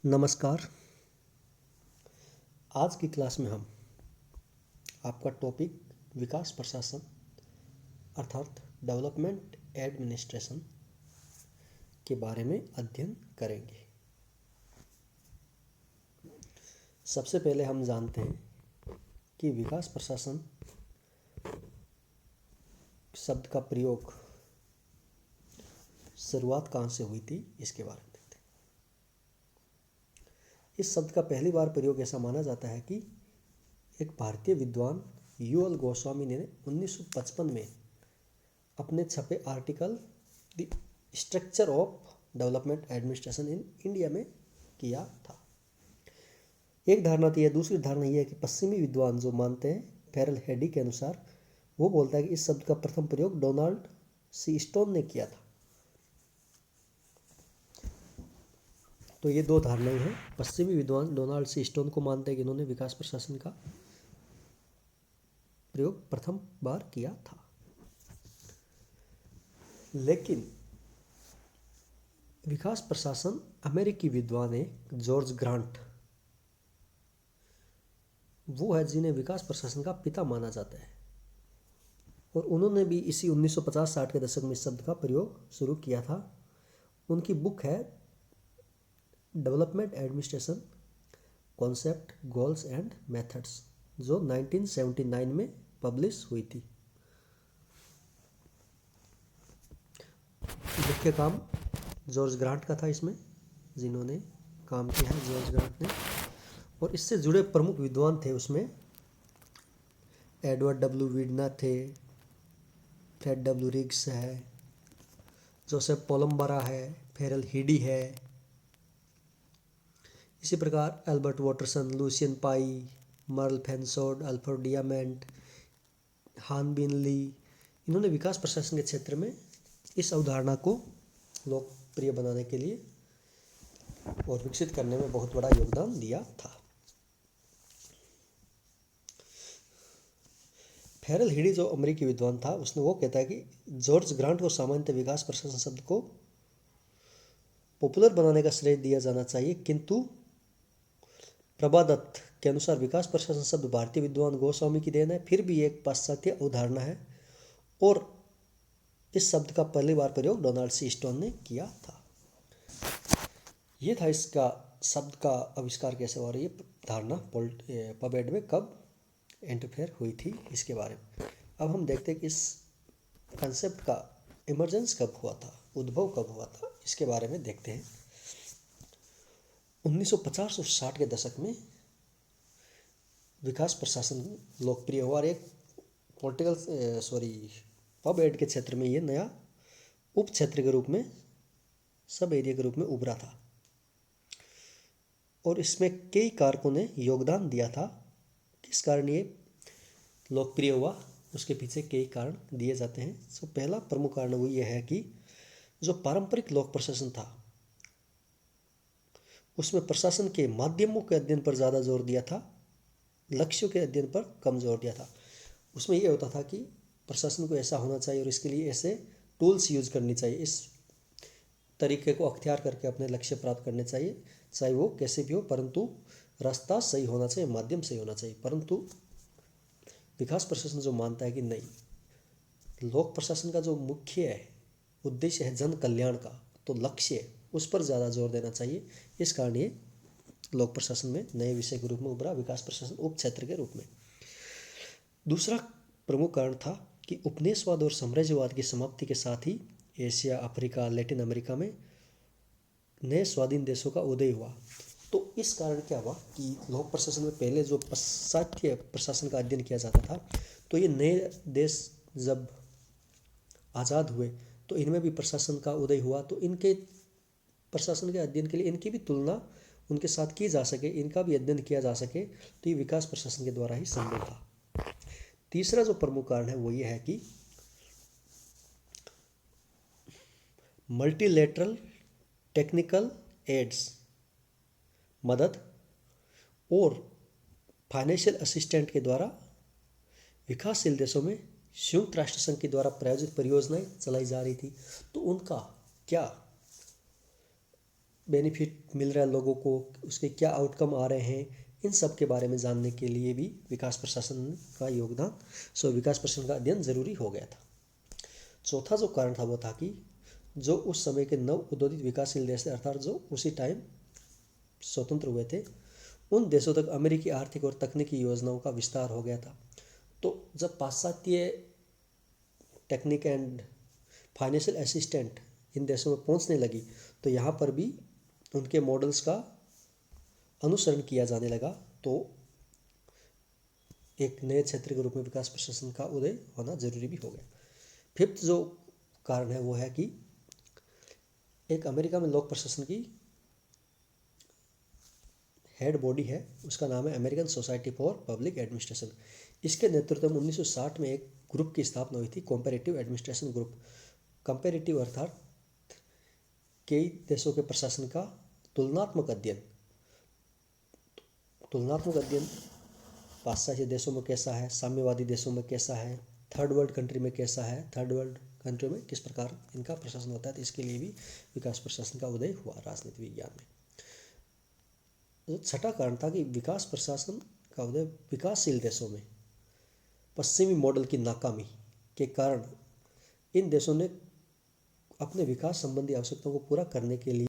नमस्कार। आज की क्लास में हम आपका टॉपिक विकास प्रशासन अर्थात डेवलपमेंट एडमिनिस्ट्रेशन के बारे में अध्ययन करेंगे। सबसे पहले हम जानते हैं कि विकास प्रशासन शब्द का प्रयोग शुरुआत कहाँ से हुई थी, इसके बारे में देखते हैं। इस शब्द का पहली बार प्रयोग ऐसा माना जाता है कि एक भारतीय विद्वान यूएल गोस्वामी ने 1955 में अपने छपे article the structure of development administration in India में किया था। एक धारणा तो यह, दूसरी धारणा यह है कि पश्चिमी विद्वान जो मानते हैं, फेरल हेडी के अनुसार, वो बोलता है कि इस शब्द का प्रथम प्रयोग डोनाल्ड सी स्टोन ने किया था। तो ये दो धारणाएं हैं। पश्चिमी विद्वान डोनाल्ड सी स्टोन को मानते हैं कि इन्होंने विकास प्रशासन का प्रयोग प्रथम बार किया था, लेकिन विकास प्रशासन अमेरिकी विद्वान है जॉर्ज ग्रांट, वो है जिन्हें विकास प्रशासन का पिता माना जाता है, और उन्होंने भी इसी 1950-60 के दशक में इस शब्द का प्रयोग शुरू किया था। उनकी बुक है development administration concept, goals and methods, जो 1979 में पब्लिश हुई थी। मुख्य काम जॉर्ज ग्रांट का था इसमें, जिन्होंने काम किया है जॉर्ज ग्रांट ने, और इससे जुड़े प्रमुख विद्वान थे उसमें एडवर्ड डब्ल्यू वीडना थे, फ्रेड डब्ल्यू रिग्स है, जोसेफ पोलम्बरा है, फेरल हिडी है, इसी प्रकार एल्बर्ट वाटरसन, लूसियन पाई, मर्ल फेंसोर्ड, अल्फ्रेड डियामेंट, हान बिनली, इन्होंने विकास प्रशासन के क्षेत्र में इस अवधारणा को लोकप्रिय बनाने के लिए और विकसित करने में बहुत बड़ा योगदान दिया था। फेरल हिडी जो अमेरिकी विद्वान था, उसने वो कहता है कि जॉर्ज ग्रांट को सामान्यतः विकास प्रशासन शब्द को पॉपुलर बनाने का श्रेय दिया जाना चाहिए, किंतु प्रभादत्त के अनुसार विकास प्रशासन शब्द भारतीय विद्वान गोस्वामी की देन है, फिर भी एक पाश्चात्य अवधारणा है, और इस शब्द का पहली बार प्रयोग डोनाल्ड सी स्टोन ने किया था। ये था इसका शब्द का आविष्कार कैसे हुआ, ये धारणा पबमेड में कब इंटरफेयर हुई थी, इसके बारे में। अब हम देखते हैं कि इस कंसेप्ट का इमरजेंस कब हुआ था, उद्भव कब हुआ था, इसके बारे में देखते हैं। 1950 और 60 के दशक में विकास प्रशासन लोकप्रिय हुआ, और एक पबमेड के क्षेत्र में ये नया उप क्षेत्र के रूप में, सब एरिया के रूप में उभरा था, और इसमें कई कारकों ने योगदान दिया था। किस कारण ये लोकप्रिय हुआ, उसके पीछे कई कारण दिए जाते हैं। तो पहला प्रमुख कारण वो ये है कि जो पारंपरिक लोक प्रशासन था, उसमें प्रशासन के माध्यमों के अध्ययन पर ज़्यादा जोर दिया था, लक्ष्यों के अध्ययन पर कम जोर दिया था। उसमें यह होता था कि प्रशासन को ऐसा होना चाहिए और इसके लिए ऐसे टूल्स यूज करनी चाहिए, इस तरीके को अख्तियार करके अपने लक्ष्य प्राप्त करने चाहिए, चाहे वो कैसे भी हो, परंतु रास्ता सही होना चाहिए, माध्यम सही होना चाहिए। परंतु विकास प्रशासन जो मानता है कि नहीं, लोक प्रशासन का जो मुख्य उद्देश्य है जन कल्याण का, तो लक्ष्य उस पर ज़्यादा जोर देना चाहिए। इस कारण ये लोक प्रशासन में नए विषय के रूप में उभरा, विकास प्रशासन उप क्षेत्र के रूप में। दूसरा प्रमुख कारण था कि उपनिवेशवाद और साम्राज्यवाद की समाप्ति के साथ ही एशिया, अफ्रीका, लैटिन अमेरिका में नए स्वाधीन देशों का उदय हुआ। तो इस कारण क्या हुआ कि लोक प्रशासन में पहले जो पाश्चात्य प्रशासन का अध्ययन किया जाता था, तो ये नए देश जब आज़ाद हुए तो इनमें भी प्रशासन का उदय हुआ, तो इनके प्रशासन के अध्ययन के लिए इनकी भी तुलना उनके साथ की जा सके, इनका भी अध्ययन किया जा सके, तो ये विकास प्रशासन के द्वारा ही संभव था। तीसरा जो प्रमुख कारण है वो ये है कि मल्टीलेटरल टेक्निकल एड्स, मदद और फाइनेंशियल असिस्टेंट के द्वारा विकासशील देशों में संयुक्त राष्ट्र संघ के द्वारा प्रायोजित परियोजनाएं चलाई जा रही थी। तो उनका क्या बेनिफिट मिल रहा है लोगों को, उसके क्या आउटकम आ रहे हैं, इन सब के बारे में जानने के लिए भी विकास प्रशासन का योगदान, विकास प्रशासन का अध्ययन जरूरी हो गया था। चौथा जो कारण था वो था कि जो उस समय के नव औद्योगिक विकासशील देश थे, अर्थात जो उसी टाइम स्वतंत्र हुए थे, उन देशों तक अमेरिकी आर्थिक और तकनीकी योजनाओं का विस्तार हो गया था। तो जब पाश्चात्य technique and financial assistant in देशों में पहुंचने लगी, तो यहाँ पर भी उनके मॉडल्स का अनुसरण किया जाने लगा। तो एक नए क्षेत्र के रूप में विकास प्रशासन का उदय होना जरूरी भी हो गया। फिफ्थ जो कारण है वो है कि एक अमेरिका में लोक प्रशासन की हेड बॉडी है, उसका नाम है American society for public administration. इसके नेतृत्व में 1960 में एक ग्रुप की स्थापना हुई थी, कॉम्पेरेटिव एडमिनिस्ट्रेशन ग्रुप। कंपेरेटिव अर्थात कई देशों के प्रशासन का तुलनात्मक अध्ययन। तुलनात्मक अध्ययन पाश्चात्य देशों में कैसा है, साम्यवादी देशों में कैसा है, थर्ड वर्ल्ड कंट्री में कैसा है, थर्ड वर्ल्ड कंट्री में किस प्रकार इनका प्रशासन होता है, तो इसके लिए भी विकास प्रशासन का उदय हुआ राजनीति विज्ञान में। छठा कारण था कि विकास प्रशासन का उदय विकासशील देशों में पश्चिमी मॉडल की नाकामी के कारण इन देशों ने अपने विकास संबंधी आवश्यकताओं को पूरा करने के लिए